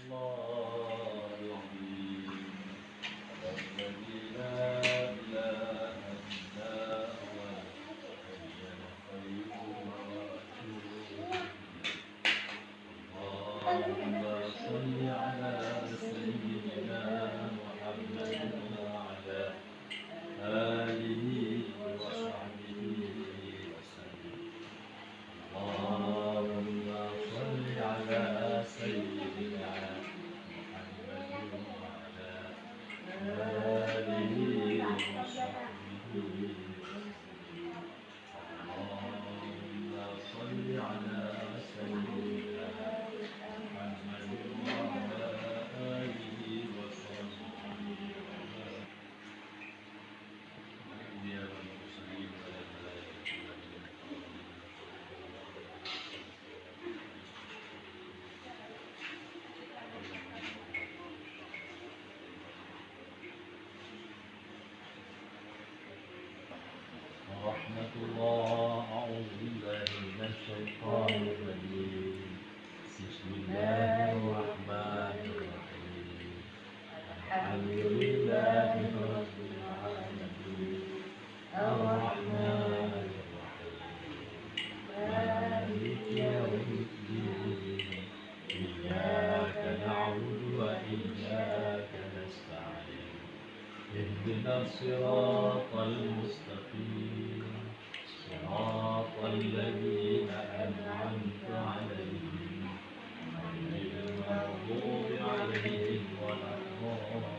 الله العظيم الذي لا إله إلا هو الحي القيوم وأتوب اللهم صل على سيدنا محمد وعلى آله وصحبه وسلم اللهم صل على سيدنا محمد وعلى آله وصحبه وسلم اللهم صل على سيدنا محمد وعلى آله وصحبه وسلم الأنبياء والمرسلين والملائكة ورحمة الله. أعوذ بالله من الشيطان الرجيم. بسم الله الرحمن الرحيم. الحمد لله رب العالمين الرحمن الرحيم مالك يوم الدين إياك نعبد وإياك نستعين اهدنا الصراط المستقيم صراط الذين أنعمت عليهم غير المغضوب عليهم ولا الضالين.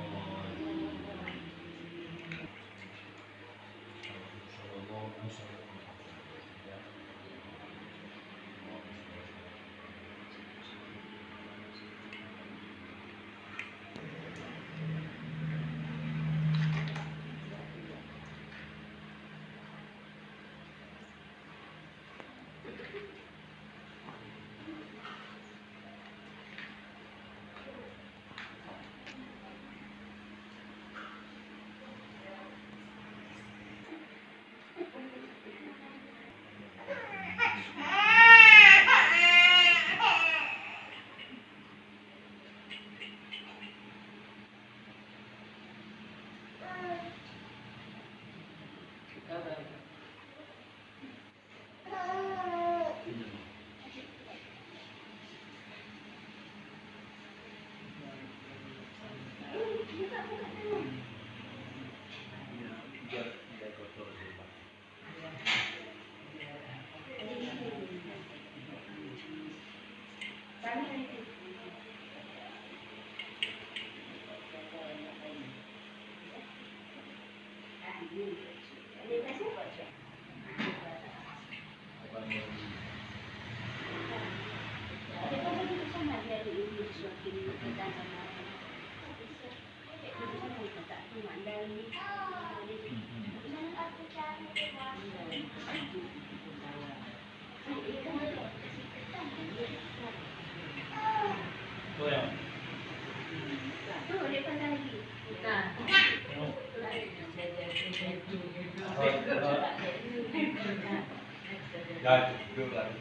Ya, duduk lagi.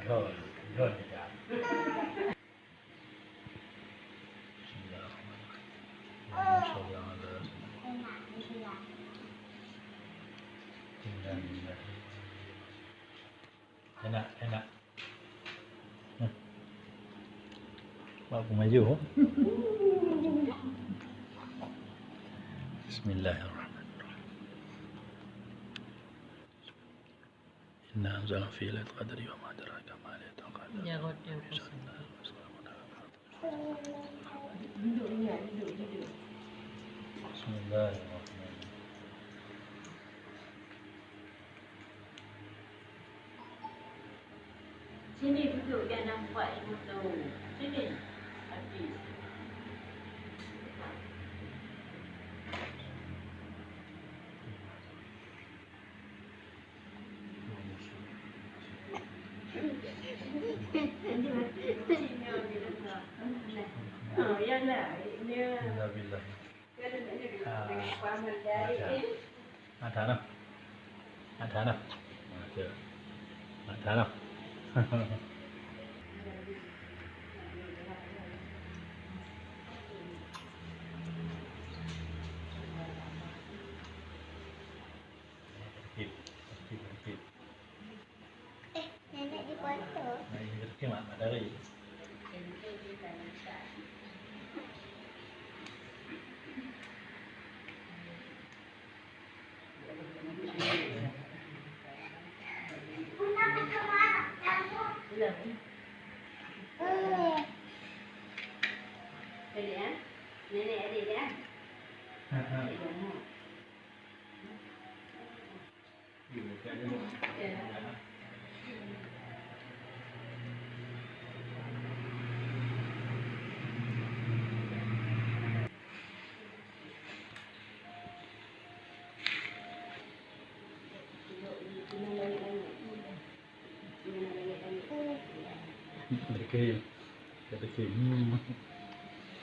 Rồi, enak. Bapak maju. Bismillahirrahmanirrahim. Inna anzalna fi lailatul qadri wa ma adraka ma lailatul qadri. Ya God, ya Duduk. Bismillahirrahmanirrahim. Sini duduk dia nampak ibu tahu. Sini. Habis. Alhamdulillah. Ada nak? Ada nak? Ada nak? Kip. Nenek di foto. Nah, ini kip mak dari. Nenek adik ya. Ada kip.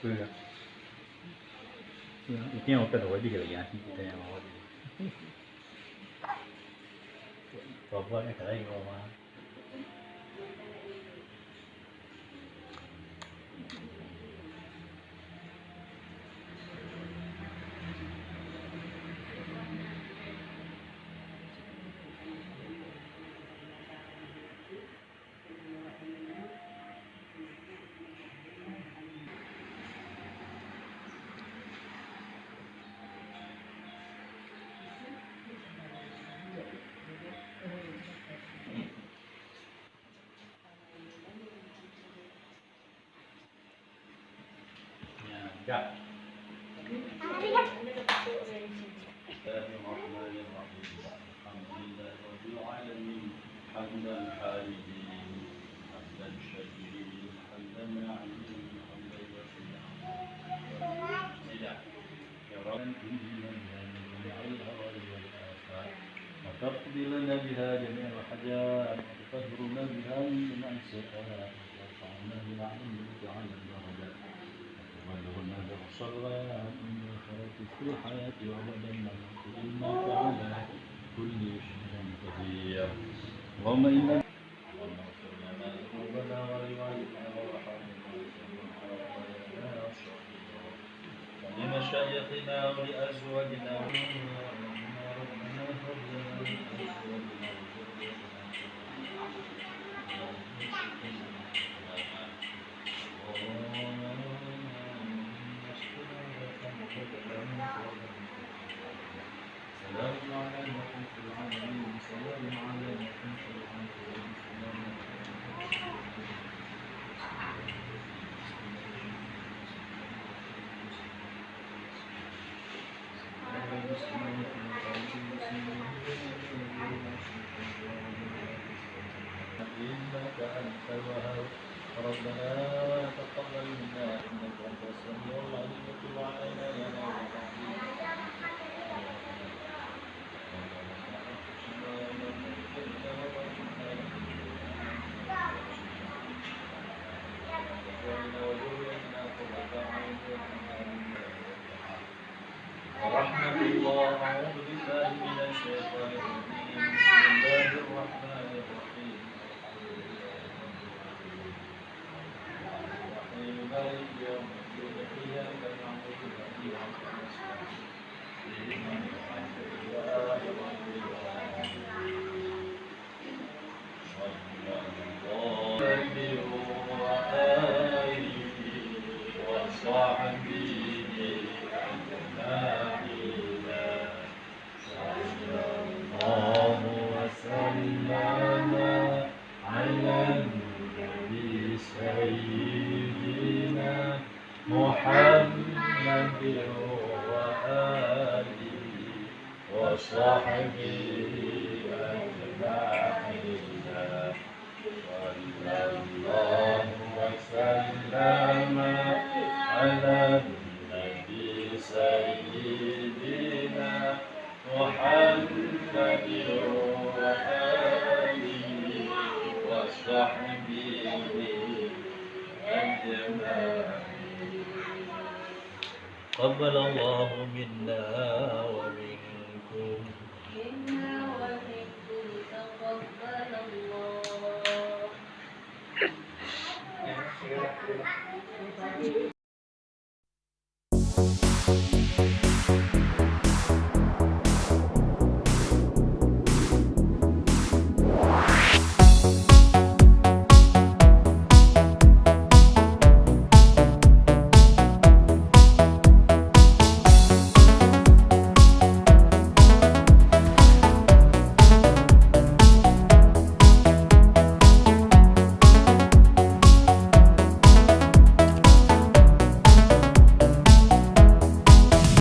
Boleh. Itu yang kita dah wajib lagi, kita yang wajib. Bapak ni kalau yang bawa. Ya. حمدا الحامدين حمدا الشاكرين حمدا الناعمين حمدا الواسعين يا رب إننا جميع الهوى والآفات وتقضي لنا بها جميع الحاجات وتطهرنا بها من جميع السيئات وترفعنا بعلمك على الدرجات وتبلغنا بالصلوات من الخيرات في الحياة وأبدا الموت إنك على كل شيء قدير اللهم إنا اللهم اغفر لنا ذنوبنا ولوالدنا وارحمنا ولمشايخنا ولأزواجنا ربنا هب لنا من أزواجنا سلام على الملك في العالمين سلام على الملك في العالمين سلام إنك أنت الوهاب ربنا تقبل منا إنك أنت السميع العليم وتب علينا يا ورحمة الله أعوذ بالله من الشيطان الرجيم بسم الله الرحمن الرحيم مالك يوم الدين إياك نعبد وإياك نستعين محمد وآله وصحبه أجمعين صلى الله وسلم على النبي سيدنا محمد وآله وصحبه أجمعين تقبل الله منا